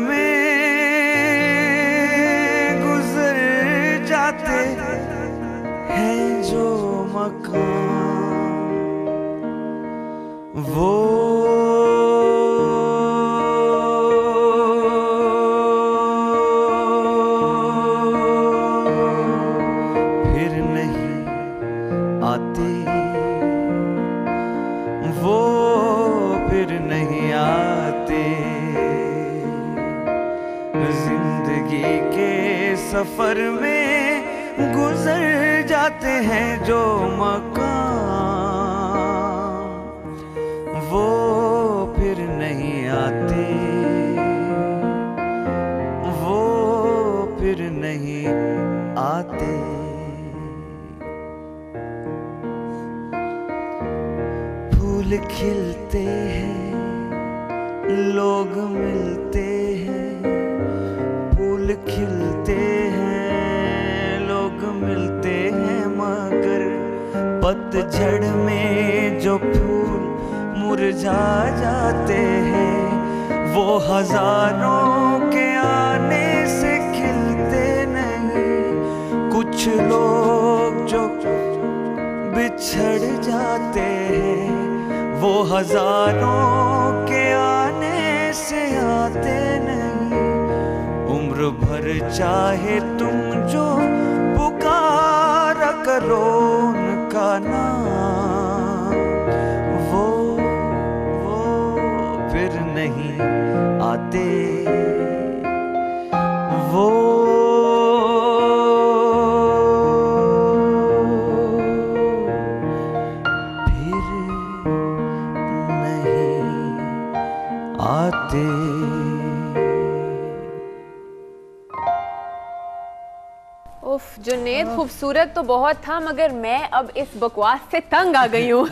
में गुजर जाते हैं जो मकान, वो फिर नहीं आते, वो फिर नहीं आते। जिंदगी के सफर में गुजर जाते हैं जो मकान, वो फिर नहीं आते, वो फिर नहीं आते। फूल खिलते हैं, लोग मिलते हैं, फूल खिलते हैं, लोग मिलते हैं, मगर पतझड़ में जो फूल मुरझा जाते हैं, वो हजारों के आने से खिलते नहीं। कुछ लोग जो बिछड़ जाते हैं, वो हजारों के आने से आते नहीं। उम्र भर चाहे तुम जो पुकारा करो उनका नाम, वो फिर नहीं आते, वो आते। उफ जुनैद, खूबसूरत तो बहुत था मगर मैं अब इस बकवास से तंग आ गई हूँ।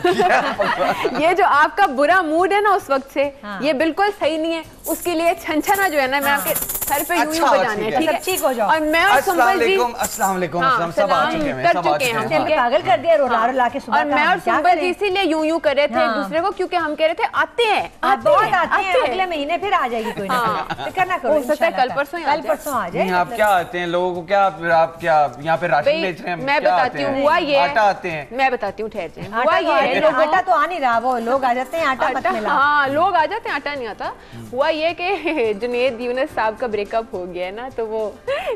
ये जो आपका बुरा मूड है ना उस वक्त से, ये बिल्कुल सही नहीं है। उसके लिए छनछना जो है ना, मैं आपके सर पे यूं यूं बजाने, ठीक है? ठीक हो जाओ। और मैं और सुंबल जी अस्सलाम वालेकुम, सब आ चुके हैं, कर चुके हैं, हम पागल कर दिया रोला रोला के सुबह। और मैं और सुंबल जी इसीलिए यूं यूं कर रहे थे एक दूसरे को, क्योंकि हम कह रहे थे आते हैं, बहुत आते हैं, अगले महीने फिर आ जाएगी कोई ना कोई, फिक्र ना करो, हो सकता है कल परसों आ जाए। आप क्या आते हैं लोगों को, क्या आप क्या यहाँ पे राशन बेच रहे हैं? मैं बताती हूँ, हुआ ये आटा आते हैं, मैं बताती हूँ, ठहर जाए। हुआ ये आटा तो आ नहीं रहा, वो लोग आ जाते हैं, आटा मत मिला। हाँ लोग आ जाते हैं, आटा नहीं आता। हुआ ये कि जुनैद यूनुस साहब का ब्रेकअप हो गया है ना, तो वो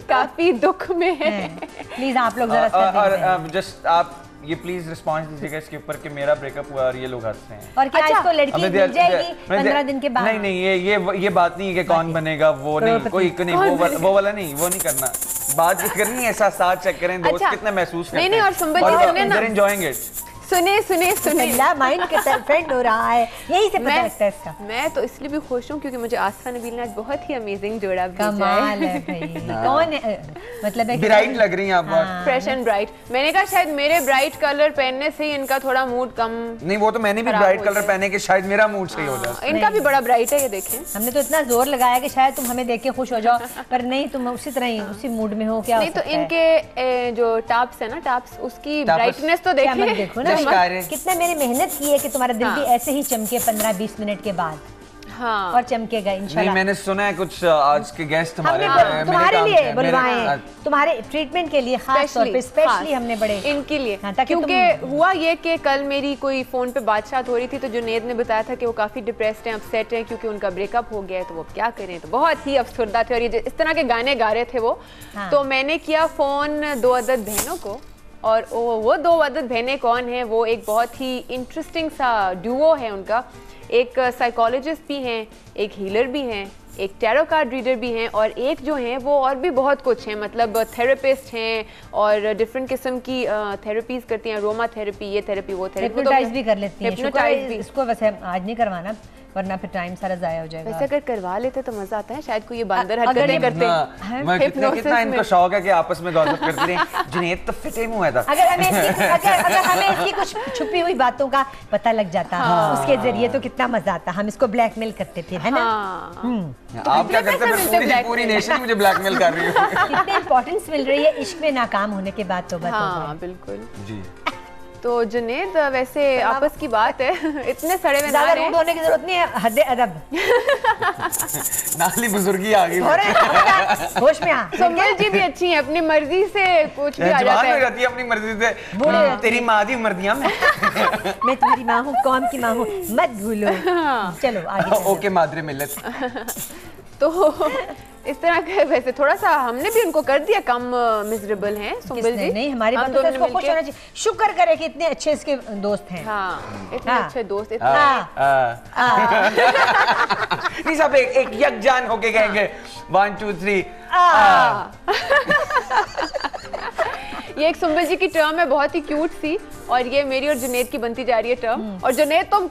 काफी दुख में है। प्लीज आप लोग जरा जस्ट आप ये प्लीज रिस्पॉन्स दीजिएगा इसके ऊपर कि मेरा ब्रेकअप हुआ और ये लोग हंसते हैं। और क्या इसको लड़की मिल जाएगी 15 दिन के बाद? नहीं ये बात नहीं है कि कौन बनेगा, वो नहीं, कोई नहीं, वो वाला नहीं, वो नहीं करना। बात करनी है, ऐसा साथ चेक करें, दोस्त कितना महसूस करते हैं। नहीं और सुंबल जी सुने ना, एंजॉयिंग इट। सुने माइंड के फ्रेंड हो रहा है, यही से पता लगता है इसका। मैं तो इसलिए भी खुश हूँ क्योंकि मुझे आस्था नबील ने आज बहुत ही अमेजिंग जोड़ा भेजा है। कमाल है भाई। कौन है? मतलब ब्राइट लग रही हैं आप, बहुत फ्रेश एंड ब्राइट। मैंने कहा शायद मेरे ब्राइट कलर पहनने से ही इनका थोड़ा मूड कम। नहीं वो तो मैंने भी ब्राइट कलर पहने के शायद मेरा मूड सही हो जाए। इनका भी बड़ा ब्राइट है, ये देखें। हमने तो इतना जोर लगाया कि शायद तुम हमें देख के खुश हो जाओ, पर नहीं, तुम उसी तरह ही उसी मूड में हो। क्या नहीं तो इनके जो टॉप्स है ना, टॉप्स उसकी ब्राइटनेस तो देखो ना, कितने मेरी मेहनत की है कि तुम्हारा दिल भी ऐसे ही चमके 15-20 मिनट के बाद। हाँ। और चमकेगा इंशाल्लाह। नहीं मैंने सुना है कुछ आज के गेस्ट हमारे तुम्हारे लिए बुलवाए, तुम्हारे ट्रीटमेंट के लिए खास तौर पे स्पेशली हमने बड़े इनके लिए, क्योंकि हुआ ये कि कल मेरी कोई फोन पे बातचीत हो रही थी तो जुनैद ने बताया था कि वो काफी डिप्रेस्ड हैं, अपसेट हैं क्योंकि उनका ब्रेकअप हो गया है, तो वो क्या करें, तो बहुत ही अफसरदा थे और ये इस तरह के गाने गा रहे थे वो। तो मैंने किया फोन 2 अदद बहनों को, और वो 2 अदद बहनें कौन है, वो एक बहुत ही इंटरेस्टिंग सा ड्यूओ है उनका। एक साइकोलॉजिस्ट भी हैं, एक हीलर भी हैं, एक टैरो कार्ड रीडर भी हैं, और एक जो हैं वो और भी बहुत कुछ हैं, मतलब थेरेपिस्ट हैं और डिफरेंट किस्म की थेरेपीज करती हैं, अरोमा थेरेपी, ये थेरेपी, वो थेरेपी, हिप्नोटाइज भी कर लेती हैं। हिप्नोटाइज भी इसको वैसे आज नहीं करवाना वरना फिर टाइम सारा जाया हो जाएगा। वैसे अगर करवा लेते तो मजा आता है, शायद कोई ये बंदर हरकतें करते हैं। कितना इनको शौक है कि आपस में गॉसिप करते हैं। जुनैद तो फिटे मुंह है था। अगर हमें इसकी कुछ छुपी हुई बातों का पता लग जाता उसके जरिए तो कितना मजा आता, हम इसको ब्लैकमेल करते थे, है ना? आप क्या करते हैं? पूरी नेशन मुझे ब्लैकमेल कर रही है। कितनी इंपॉर्टेंस मिल रही है इश्क में नाकाम होने के बाद। तो हाँ बिल्कुल जी। तो जुनेद वैसे आपस की बात है, इतने सड़े में ज़्यादा रूड होने की जरूरत नहीं है, हद अदब। नाली बुजुर्गी आ गई, होश में आ। सुम्बुल जी भी अच्छी हैं, अपनी मर्जी से कुछ भी आ जाता है। रहती है अपनी मर्जी से, तेरी माँ दी मर्दियाँ मैं तुम्हारी माँ हूँ, कौम की माँ हूँ, मत भूलो। चलो आगे। ओके मादरे मिल्लत। तो इस तरह के वैसे थोड़ा सा हमने भी उनको कर दिया कम मिजरेबल हैं सुम्बुल जी। नहीं, हमारे बंदों से इसको खुश होना चाहिए, शुक्र करे कि इतने अच्छे इसके दोस्त हैं। हाँ, इतने अच्छे दोस्त, नहीं सब एक यकजान होके कहेंगे 1 2 3 ये एक सुम्बुल जी की टर्म है, बहुत ही क्यूट सी, और ये मेरी और जुनेद की बनती जा रही है टर्म। और जुनेद तुम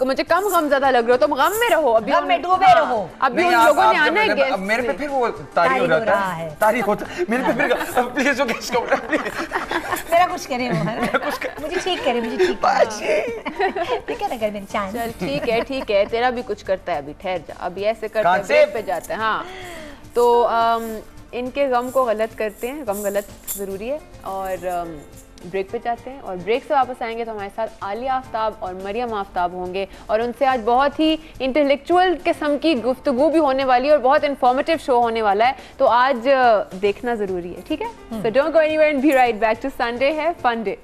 मुझे कम गम ज्यादा लग रहे हो, तुम गम में रहो, अभी गम में डूबे रहो। अभी उन लोगों ने आना है गेस्ट। अब मेरे पे फिर वो तारी हो जाता है, तारी होता मेरे पे फिर प्लीज वो गेस्ट को मेरा कुछ करे मुझे ठीक करे, मुझे ठीक करे मेरी चांद। चल ठीक है, तेरा भी कुछ करता है, अभी ठहर जा, अभी ऐसे करते हैं पे जाते हैं। हाँ तो इनके गम को गलत करते हैं, गम गलत ज़रूरी है, और ब्रेक पे जाते हैं। और ब्रेक से वापस आएंगे तो हमारे साथ आलिया आफ्ताब और मरियम आफ्ताब होंगे, और उनसे आज बहुत ही इंटेलेक्चुअल किस्म की गुफ्तगू भी होने वाली है और बहुत इन्फॉर्मेटिव शो होने वाला है, तो आज देखना ज़रूरी है, ठीक है? So don't go anywhere and be right back to Sunday है फन डे।